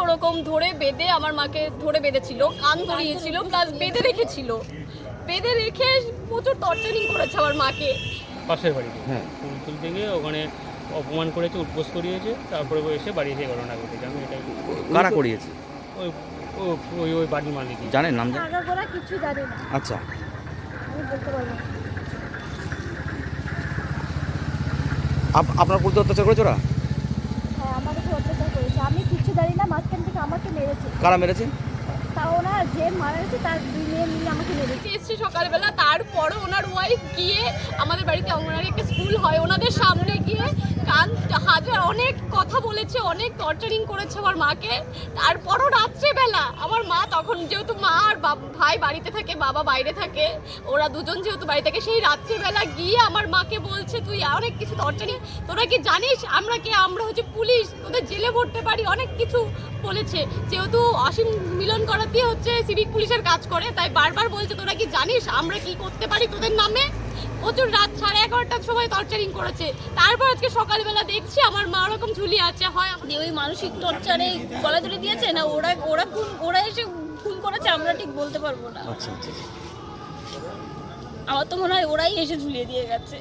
ওরকম ধরে বেঁধে আমার মাকে ধরে বেঁধেছিল, কান ধরিয়েছিল, প্লাস বেঁধে রেখেছিল। বেঁধে রেখে প্রচুর টর্চারিং করেছে আমার মাকে। পাশের বাড়িতে হ্যাঁ। ফুল তুলতে গিয়ে ওখানে অপমান করেছে, উঠবোস করিয়েছে, তারপরে এসে বাড়ি এসে ঘটনা ঘটেছে। আমি এটাই কারা করিয়েছে ওই ওই ওই বাড়ির মালিকই। জানেন নাম জানেন? আগাগোড়া কিছু জানি না, আচ্ছা, আমি বলতে পারবো না। আপনার প্রতি অত্যাচার করেছে ওরা? হ্যাঁ, আমার উপর অত্যাচার করেছে, আমি কিছু জানি না। মাঝখান থেকে আমাকে মেরেছে। কারা মেরেছে? তা ওনার যে মারা গেছে তার 2 মেয়ে মিলে আমাকে মেরেছে। এসছে সকালবেলা, তারপরও ওনার ওয়াইফ গিয়ে আমাদের বাড়িতে অঙ্গনারী একটা স্কুল হয়, ওনাদের সামনে গিয়ে কান হাজার অনেক কথা বলেছে, অনেক টর্চারিং করেছে আমার মাকে। তারপরও রাত্রেবেলা আমার মা, তখন যেহেতু মা আর ভাই বাড়িতে থাকে, বাবা বাইরে থাকে, ওরা দুজন যেহেতু বাড়ি থাকে, সেই রাত্রেবেলা গিয়ে আমার মাকে বলছে তুই অনেক কিছু টর্চারিং, তোরা কি জানিস আমরা কে? আমরা হচ্ছে পুলিশ, তোদের জেলে ভরতে পারি, অনেক কিছু বলেছে। যেহেতু অসীম মিলন করাতে হচ্ছে সিভিক পুলিশের কাজ করে, তাই বারবার বলছে তোরা কি জানিস আমরা কি করতে পারি তোদের নামে। প্রচুর রাত 11:30টার সময় টর্চারিং করেছে। তারপর আজকে সকালবেলা দেখছি আমার মা ওরকম ঝুলিয়ে আছে। হয় ওই মানসিক টর্চারে গলা ধরে দিয়েছে, না ওরা এসে খুন করেছে, আমরা ঠিক বলতে পারবো না। আচ্ছা আচ্ছা। আমার তো মনে হয় ওরাই এসে ঝুলিয়ে দিয়ে গেছে।